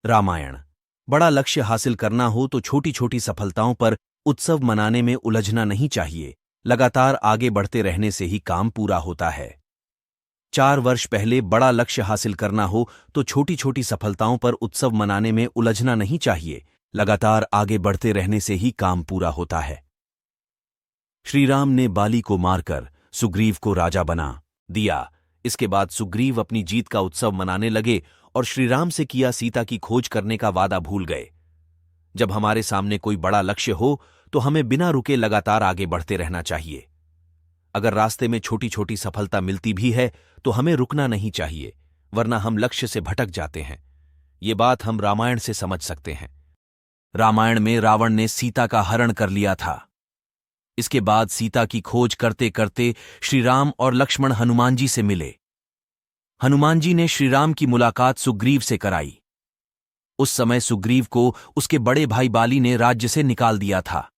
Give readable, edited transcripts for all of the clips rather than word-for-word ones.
रामायण। बड़ा लक्ष्य हासिल करना हो तो छोटी छोटी सफलताओं पर उत्सव मनाने में उलझना नहीं चाहिए। लगातार आगे बढ़ते रहने से ही काम पूरा होता है। 4 वर्ष पहले बड़ा लक्ष्य हासिल करना हो तो छोटी छोटी सफलताओं पर उत्सव मनाने में उलझना नहीं चाहिए। लगातार आगे बढ़ते रहने से ही काम पूरा होता है। श्रीराम ने बाली को मारकर सुग्रीव को राजा बना दिया। इसके बाद सुग्रीव अपनी जीत का उत्सव मनाने लगे और श्रीराम से किया सीता की खोज करने का वादा भूल गए। जब हमारे सामने कोई बड़ा लक्ष्य हो तो हमें बिना रुके लगातार आगे बढ़ते रहना चाहिए। अगर रास्ते में छोटी छोटी सफलता मिलती भी है तो हमें रुकना नहीं चाहिए, वरना हम लक्ष्य से भटक जाते हैं। ये बात हम रामायण से समझ सकते हैं। रामायण में रावण ने सीता का हरण कर लिया था। इसके बाद सीता की खोज करते करते श्रीराम और लक्ष्मण हनुमान जी से मिले। हनुमान जी ने श्रीराम की मुलाकात सुग्रीव से कराई। उस समय सुग्रीव को उसके बड़े भाई बाली ने राज्य से निकाल दिया था।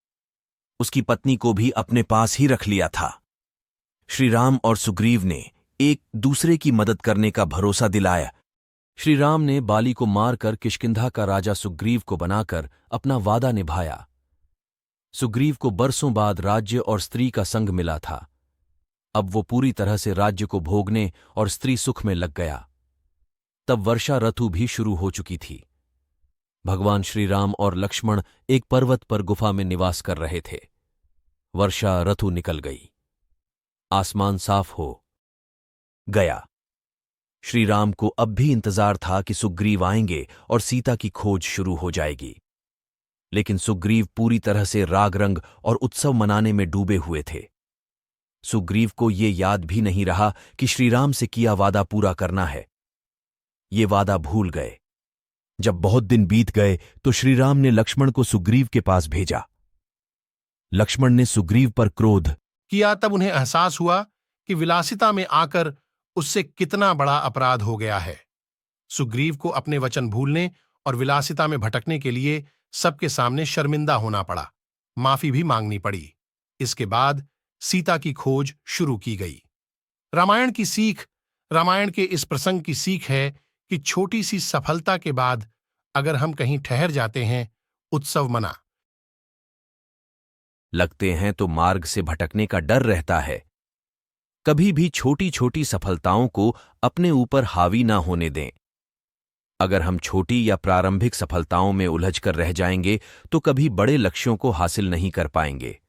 उसकी पत्नी को भी अपने पास ही रख लिया था। श्रीराम और सुग्रीव ने एक दूसरे की मदद करने का भरोसा दिलाया। श्रीराम ने बाली को मारकर किष्किंधा का राजा सुग्रीव को बनाकर अपना वादा निभाया। सुग्रीव को बरसों बाद राज्य और स्त्री का संग मिला था। अब वो पूरी तरह से राज्य को भोगने और स्त्री सुख में लग गया। तब वर्षा ऋतु भी शुरू हो चुकी थी। भगवान श्रीराम और लक्ष्मण एक पर्वत पर गुफा में निवास कर रहे थे। वर्षा ऋतु निकल गई। आसमान साफ हो गया। श्रीराम को अब भी इंतजार था कि सुग्रीव आएंगे और सीता की खोज शुरू हो जाएगी। लेकिन सुग्रीव पूरी तरह से राग रंग और उत्सव मनाने में डूबे हुए थे। सुग्रीव को ये याद भी नहीं रहा कि श्रीराम से किया वादा पूरा करना है। ये वादा भूल गए। जब बहुत दिन बीत गए तो श्रीराम ने लक्ष्मण को सुग्रीव के पास भेजा। लक्ष्मण ने सुग्रीव पर क्रोध किया। तब उन्हें एहसास हुआ कि विलासिता में आकर उससे कितना बड़ा अपराध हो गया है। सुग्रीव को अपने वचन भूलने और विलासिता में भटकने के लिए सबके सामने शर्मिंदा होना पड़ा, माफी भी मांगनी पड़ी। इसके बाद सीता की खोज शुरू की गई। रामायण के इस प्रसंग की सीख है कि छोटी सी सफलता के बाद अगर हम कहीं ठहर जाते हैं, उत्सव मना लगते हैं तो मार्ग से भटकने का डर रहता है। कभी भी छोटी छोटी सफलताओं को अपने ऊपर हावी ना होने दें। अगर हम छोटी या प्रारंभिक सफलताओं में उलझकर रह जाएंगे तो कभी बड़े लक्ष्यों को हासिल नहीं कर पाएंगे।